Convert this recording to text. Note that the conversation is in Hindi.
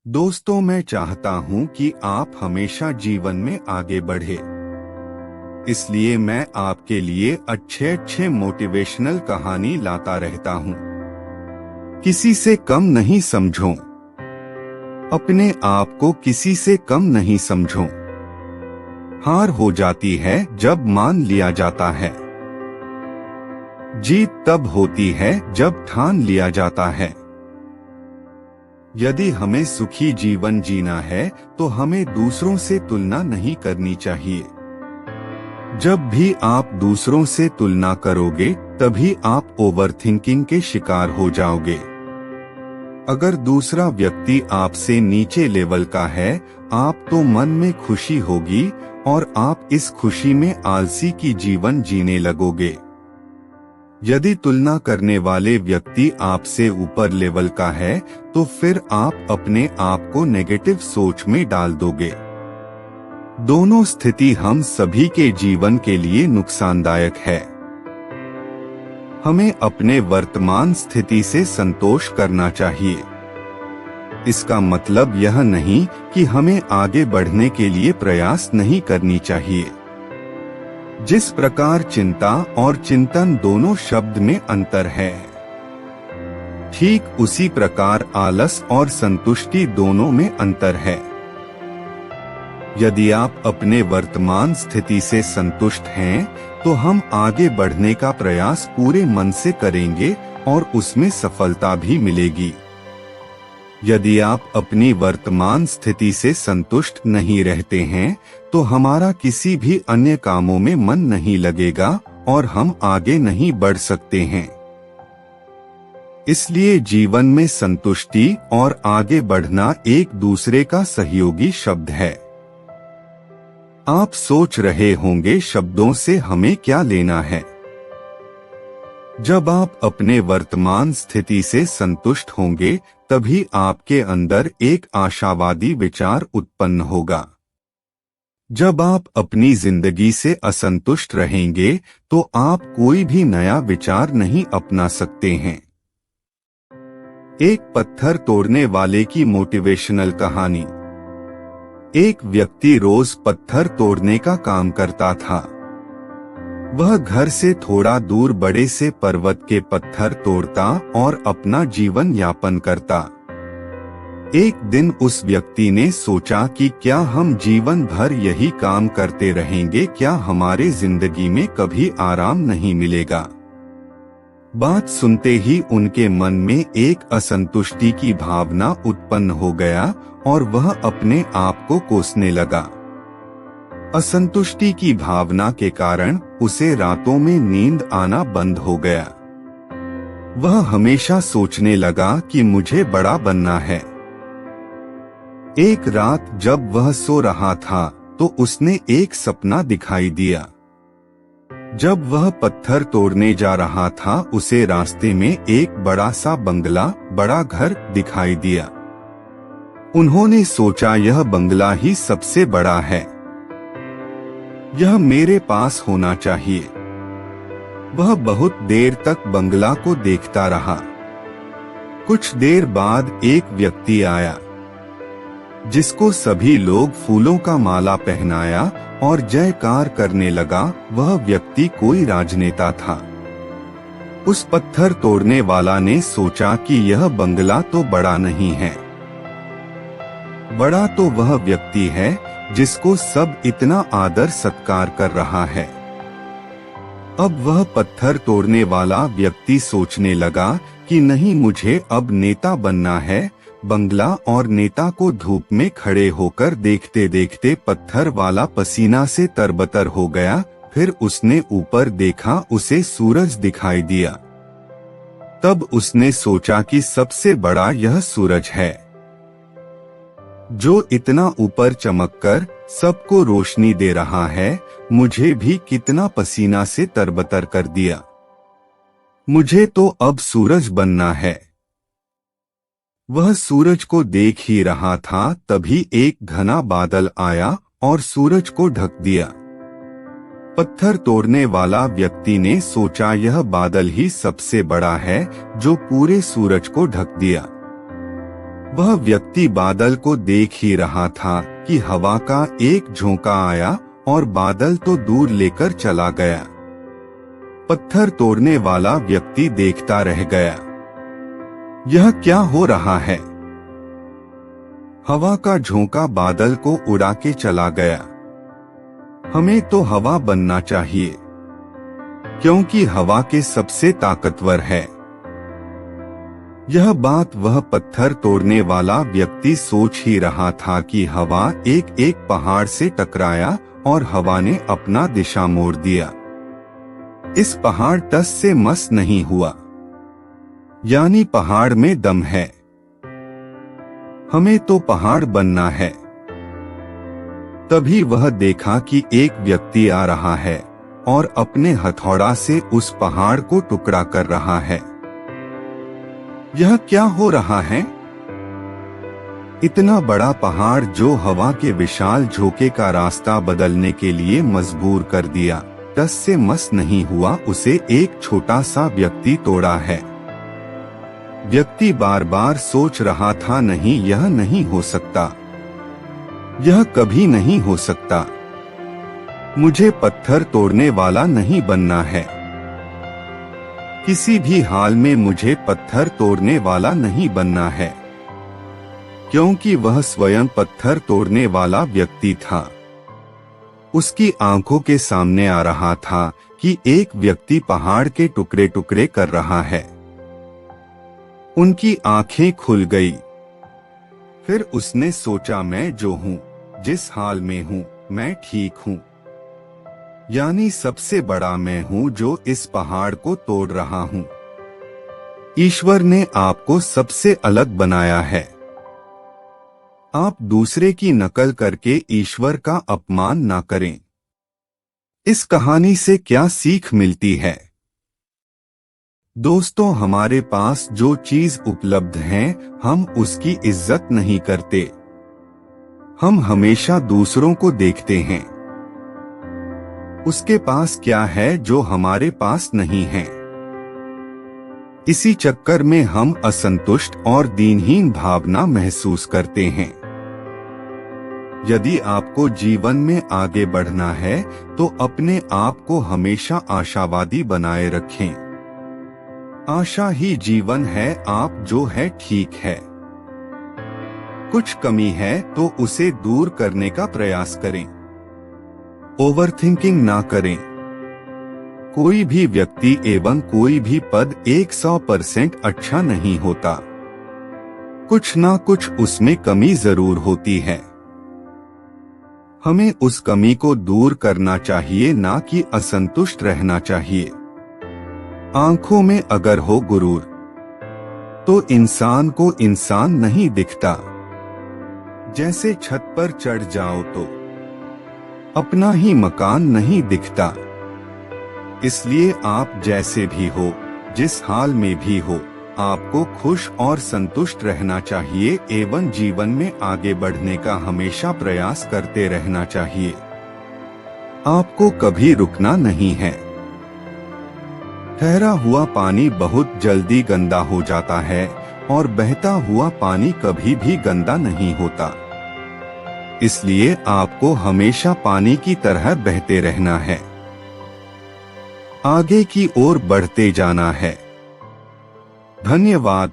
दोस्तों, मैं चाहता हूं कि आप हमेशा जीवन में आगे बढ़े। इसलिए मैं आपके लिए अच्छे अच्छे मोटिवेशनल कहानी लाता रहता हूं। किसी से कम नहीं समझो, अपने आप को किसी से कम नहीं समझो। हार हो जाती है जब मान लिया जाता है। जीत तब होती है जब ठान लिया जाता है। यदि हमें सुखी जीवन जीना है तो हमें दूसरों से तुलना नहीं करनी चाहिए। जब भी आप दूसरों से तुलना करोगे तभी आप ओवरथिंकिंग के शिकार हो जाओगे। अगर दूसरा व्यक्ति आपसे नीचे लेवल का है, आप तो मन में खुशी होगी और आप इस खुशी में आलसी की जीवन जीने लगोगे। यदि तुलना करने वाले व्यक्ति आपसे ऊपर लेवल का है तो फिर आप अपने आप को नेगेटिव सोच में डाल दोगे। दोनों स्थिति हम सभी के जीवन के लिए नुकसानदायक है। हमें अपने वर्तमान स्थिति से संतोष करना चाहिए। इसका मतलब यह नहीं कि हमें आगे बढ़ने के लिए प्रयास नहीं करनी चाहिए। जिस प्रकार चिंता और चिंतन दोनों शब्द में अंतर है, ठीक उसी प्रकार आलस और संतुष्टि दोनों में अंतर है। यदि आप अपने वर्तमान स्थिति से संतुष्ट हैं, तो हम आगे बढ़ने का प्रयास पूरे मन से करेंगे और उसमें सफलता भी मिलेगी। यदि आप अपनी वर्तमान स्थिति से संतुष्ट नहीं रहते हैं, तो हमारा किसी भी अन्य कामों में मन नहीं लगेगा और हम आगे नहीं बढ़ सकते हैं। इसलिए जीवन में संतुष्टि और आगे बढ़ना एक दूसरे का सहयोगी शब्द है। आप सोच रहे होंगे, शब्दों से हमें क्या लेना है? जब आप अपने वर्तमान स्थिति से संतुष्ट होंगे तभी आपके अंदर एक आशावादी विचार उत्पन्न होगा। जब आप अपनी जिंदगी से असंतुष्ट रहेंगे तो आप कोई भी नया विचार नहीं अपना सकते हैं। एक पत्थर तोड़ने वाले की मोटिवेशनल कहानी। एक व्यक्ति रोज पत्थर तोड़ने का काम करता था। वह घर से थोड़ा दूर बड़े से पर्वत के पत्थर तोड़ता और अपना जीवन यापन करता। एक दिन उस व्यक्ति ने सोचा कि क्या हम जीवन भर यही काम करते रहेंगे? क्या हमारे जिंदगी में कभी आराम नहीं मिलेगा? बात सुनते ही उनके मन में एक असंतुष्टि की भावना उत्पन्न हो गया और वह अपने आप को कोसने लगा। असंतुष्टि की भावना के कारण उसे रातों में नींद आना बंद हो गया। वह हमेशा सोचने लगा कि मुझे बड़ा बनना है। एक रात जब वह सो रहा था तो उसने एक सपना दिखाई दिया। जब वह पत्थर तोड़ने जा रहा था, उसे रास्ते में एक बड़ा सा बंगला, बड़ा घर दिखाई दिया। उन्होंने सोचा, यह बंगला ही सबसे बड़ा है, यह मेरे पास होना चाहिए। वह बहुत देर तक बंगला को देखता रहा। कुछ देर बाद एक व्यक्ति आया जिसको सभी लोग फूलों का माला पहनाया और जयकार करने लगा। वह व्यक्ति कोई राजनेता था। उस पत्थर तोड़ने वाला ने सोचा कि यह बंगला तो बड़ा नहीं है, बड़ा तो वह व्यक्ति है जिसको सब इतना आदर सत्कार कर रहा है। अब वह पत्थर तोड़ने वाला व्यक्ति सोचने लगा कि नहीं, मुझे अब नेता बनना है। बंगला और नेता को धूप में खड़े होकर देखते देखते पत्थर वाला पसीना से तरबतर हो गया। फिर उसने ऊपर देखा, उसे सूरज दिखाई दिया। तब उसने सोचा कि सबसे बड़ा यह सूरज है जो इतना ऊपर चमककर सबको रोशनी दे रहा है। मुझे भी कितना पसीना से तरबतर कर दिया। मुझे तो अब सूरज बनना है। वह सूरज को देख ही रहा था, तभी एक घना बादल आया और सूरज को ढक दिया। पत्थर तोड़ने वाला व्यक्ति ने सोचा, यह बादल ही सबसे बड़ा है जो पूरे सूरज को ढक दिया। वह व्यक्ति बादल को देख ही रहा था कि हवा का एक झोंका आया और बादल तो दूर लेकर चला गया। पत्थर तोड़ने वाला व्यक्ति देखता रह गया। यह क्या हो रहा है? हवा का झोंका बादल को उड़ा के चला गया। हमें तो हवा बनना चाहिए, क्योंकि हवा के सबसे ताकतवर है। यह बात वह पत्थर तोड़ने वाला व्यक्ति सोच ही रहा था कि हवा एक एक पहाड़ से टकराया और हवा ने अपना दिशा मोड़ दिया। इस पहाड़ टस से मस नहीं हुआ, यानी पहाड़ में दम है। हमें तो पहाड़ बनना है। तभी वह देखा कि एक व्यक्ति आ रहा है और अपने हथौड़ा से उस पहाड़ को टुकड़ा कर रहा है। यह क्या हो रहा है? इतना बड़ा पहाड़ जो हवा के विशाल झोंके का रास्ता बदलने के लिए मजबूर कर दिया, टस से मस नहीं हुआ, उसे एक छोटा सा व्यक्ति तोड़ा है। व्यक्ति बार बार सोच रहा था, नहीं, यह नहीं हो सकता, यह कभी नहीं हो सकता। मुझे पत्थर तोड़ने वाला नहीं बनना है। किसी भी हाल में मुझे पत्थर तोड़ने वाला नहीं बनना है, क्योंकि वह स्वयं पत्थर तोड़ने वाला व्यक्ति था। उसकी आंखों के सामने आ रहा था कि एक व्यक्ति पहाड़ के टुकड़े टुकड़े कर रहा है। उनकी आंखें खुल गई। फिर उसने सोचा, मैं जो हूँ, जिस हाल में हूँ, मैं ठीक हूँ। यानी सबसे बड़ा मैं हूँ जो इस पहाड़ को तोड़ रहा हूँ। ईश्वर ने आपको सबसे अलग बनाया है। आप दूसरे की नकल करके ईश्वर का अपमान ना करें। इस कहानी से क्या सीख मिलती है? दोस्तों, हमारे पास जो चीज उपलब्ध है, हम उसकी इज्जत नहीं करते। हम हमेशा दूसरों को देखते हैं, उसके पास क्या है जो हमारे पास नहीं है। इसी चक्कर में हम असंतुष्ट और दीनहीन भावना महसूस करते हैं। यदि आपको जीवन में आगे बढ़ना है तो अपने आप को हमेशा आशावादी बनाए रखें। आशा ही जीवन है। आप जो है ठीक है। कुछ कमी है तो उसे दूर करने का प्रयास करें। ओवरथिंकिंग ना करें। कोई भी व्यक्ति एवं कोई भी पद 100% अच्छा नहीं होता। कुछ ना कुछ उसमें कमी जरूर होती है। हमें उस कमी को दूर करना चाहिए, ना कि असंतुष्ट रहना चाहिए। आंखों में अगर हो गुरूर तो इंसान को इंसान नहीं दिखता। जैसे छत पर चढ़ जाओ तो अपना ही मकान नहीं दिखता। इसलिए आप जैसे भी हो, जिस हाल में भी हो, आपको खुश और संतुष्ट रहना चाहिए एवं जीवन में आगे बढ़ने का हमेशा प्रयास करते रहना चाहिए। आपको कभी रुकना नहीं है। ठहरा हुआ पानी बहुत जल्दी गंदा हो जाता है और बहता हुआ पानी कभी भी गंदा नहीं होता। इसलिए आपको हमेशा पानी की तरह बहते रहना है। आगे की ओर बढ़ते जाना है। धन्यवाद।